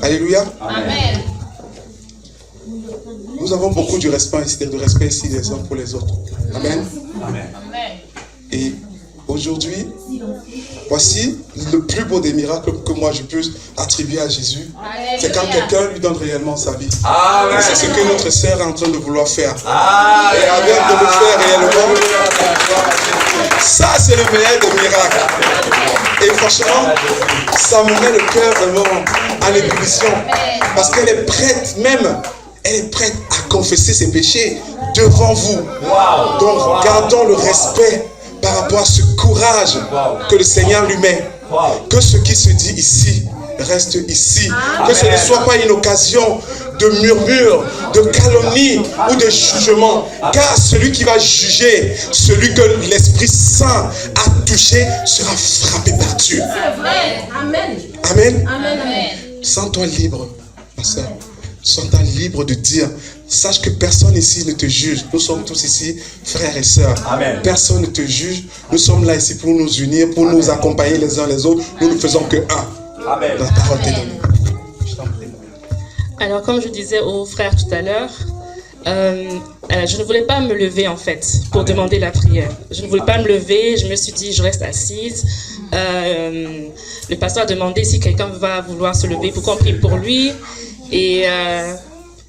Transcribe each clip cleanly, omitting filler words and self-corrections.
Alléluia. Amen. Nous avons beaucoup de respect ici les uns pour les autres. Amen. Amen. Et aujourd'hui, voici le plus beau des miracles que moi je peux attribuer à Jésus. C'est quand quelqu'un lui donne réellement sa vie. Et c'est ce que notre sœur est en train de vouloir faire. Et avec de le faire réellement, ça c'est le meilleur des miracles. Et franchement, ça me met le cœur vraiment en ébullition. Parce qu'elle est prête même. Elle est prête à confesser ses péchés devant vous. Donc gardons le respect par rapport à ce courage que le Seigneur lui met. Que ce qui se dit ici reste ici. Que ce ne soit pas une occasion de murmure, de calomnie ou de jugement. Car celui qui va juger, celui que l'Esprit Saint a touché, sera frappé par Dieu. C'est vrai. Amen. Amen. Amen. Sens-toi libre, ma soeur. Sens-toi libre de dire, sache que personne ici ne te juge. Nous sommes tous ici frères et sœurs. Amen. Personne ne te juge. Nous sommes là ici pour nous unir, pour nous accompagner les uns les autres. Nous ne faisons que un. Amen. La parole t'est donnée. Alors, comme je disais aux frères tout à l'heure, je ne voulais pas me lever en fait pour demander la prière. Je ne voulais pas me lever. Je me suis dit, je reste assise. Le pasteur a demandé si quelqu'un va vouloir se lever pour qu'on prie pour lui. Et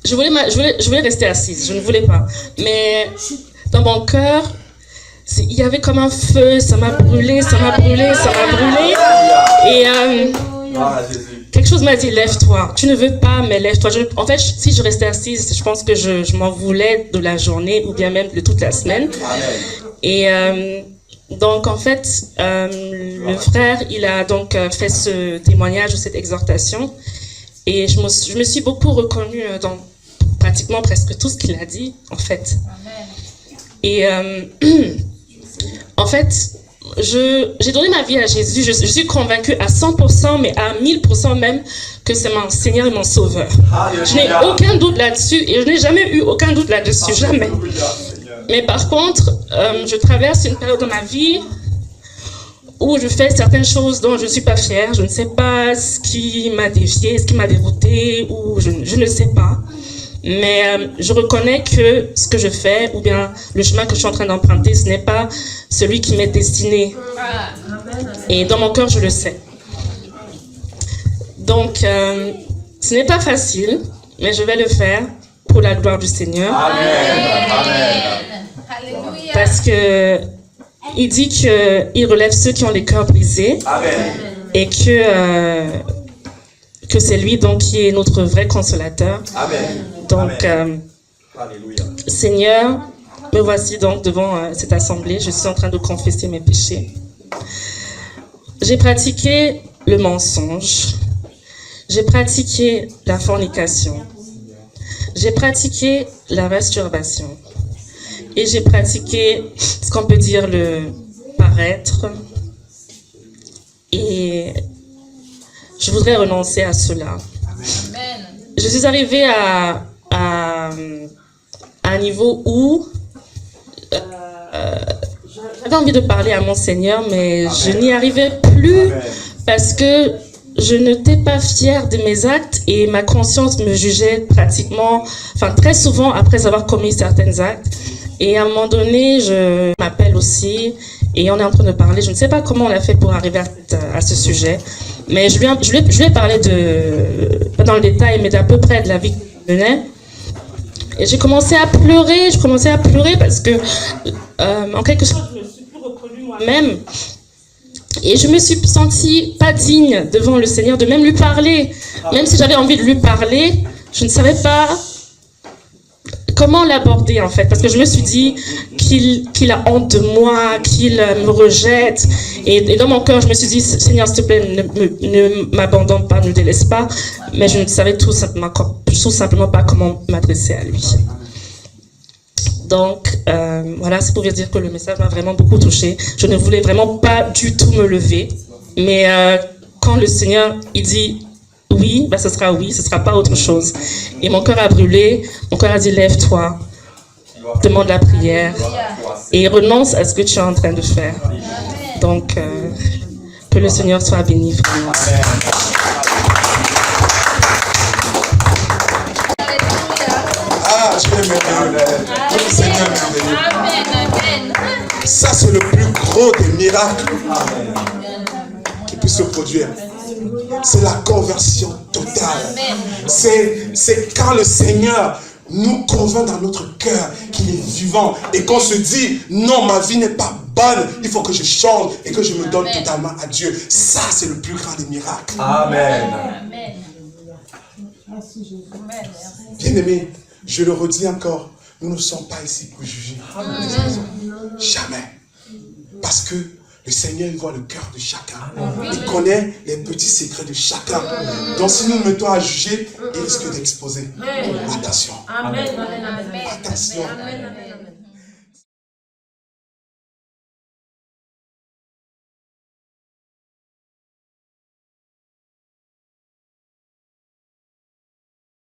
je voulais rester assise, je ne voulais pas. Mais dans mon cœur, il y avait comme un feu, ça m'a brûlé. Et quelque chose m'a dit, lève-toi. Tu ne veux pas, mais lève-toi. En fait, si je restais assise, je pense que je m'en voulais de la journée ou bien même de toute la semaine. Et donc, en fait, le frère, il a donc fait ce témoignage ou cette exhortation. Et je me suis beaucoup reconnue dans pratiquement presque tout ce qu'il a dit, en fait. Et en fait, j'ai donné ma vie à Jésus. Je suis convaincue à 100%, mais à 1000% même, que c'est mon Seigneur et mon Sauveur. Je n'ai aucun doute là-dessus et je n'ai jamais eu aucun doute là-dessus, jamais. Mais par contre, je traverse une période de ma vie où je fais certaines choses dont je ne suis pas fière. Je ne sais pas ce qui m'a dévié, ce qui m'a dérouté, ou je ne sais pas. Mais je reconnais que ce que je fais, ou bien le chemin que je suis en train d'emprunter, ce n'est pas celui qui m'est destiné. Et dans mon cœur, je le sais. Donc, ce n'est pas facile, mais je vais le faire pour la gloire du Seigneur. Alléluia. Parce que il dit qu'il relève ceux qui ont les cœurs brisés. Amen. Et que c'est lui donc qui est notre vrai consolateur. Amen. Donc, Seigneur, me voici donc devant cette assemblée. Je suis en train de confesser mes péchés. J'ai pratiqué le mensonge. J'ai pratiqué la fornication. J'ai pratiqué la masturbation. Et j'ai pratiqué ce qu'on peut dire le paraître. Et je voudrais renoncer à cela. Amen. Je suis arrivée à un niveau où j'avais envie de parler à mon Seigneur, mais Amen. Je n'y arrivais plus. Amen. Parce que je n'étais pas fière de mes actes et ma conscience me jugeait très souvent après avoir commis certains actes. Et à un moment donné, je m'appelle aussi et on est en train de parler. Je ne sais pas comment on a fait pour arriver à ce sujet, mais je lui ai parlé pas dans le détail, mais d'à peu près de la vie que je menais. Et j'ai commencé à pleurer. Parce que, en quelque sorte, je me suis plus reconnue moi-même. Et je me suis sentie pas digne devant le Seigneur de même lui parler. Même si j'avais envie de lui parler, je ne savais pas comment l'aborder en fait, parce que je me suis dit qu'il a honte de moi, qu'il me rejette, et dans mon cœur je me suis dit, Seigneur s'il te plaît, ne m'abandonne pas, ne me délaisse pas, mais je ne savais tout simplement pas comment m'adresser à lui. Donc, voilà, c'est pour vous dire que le message m'a vraiment beaucoup touchée. Je ne voulais vraiment pas du tout me lever. Mais quand le Seigneur, il dit oui, ben, ce sera oui, ce sera pas autre chose. Et mon cœur a brûlé, mon cœur a dit lève-toi, demande la prière et renonce à ce que tu es en train de faire. Donc, que le Seigneur soit béni, vraiment. Ah, Dieu est merveilleux. Notre Seigneur est merveilleux. Amen. Ça, c'est le plus gros des miracles qui puisse se produire. C'est la conversion totale. C'est quand le Seigneur nous convainc dans notre cœur qu'il est vivant et qu'on se dit non, ma vie n'est pas bonne, il faut que je change et que je me donne totalement à Dieu. Ça, c'est le plus grand des miracles. Amen. Bien-aimés, je le redis encore, nous ne sommes pas ici pour juger. Jamais. Parce que le Seigneur, il voit le cœur de chacun. Il connaît les petits secrets de chacun. Donc si nous nous mettons à juger, il risque d'exposer. Attention. Amen. Attention.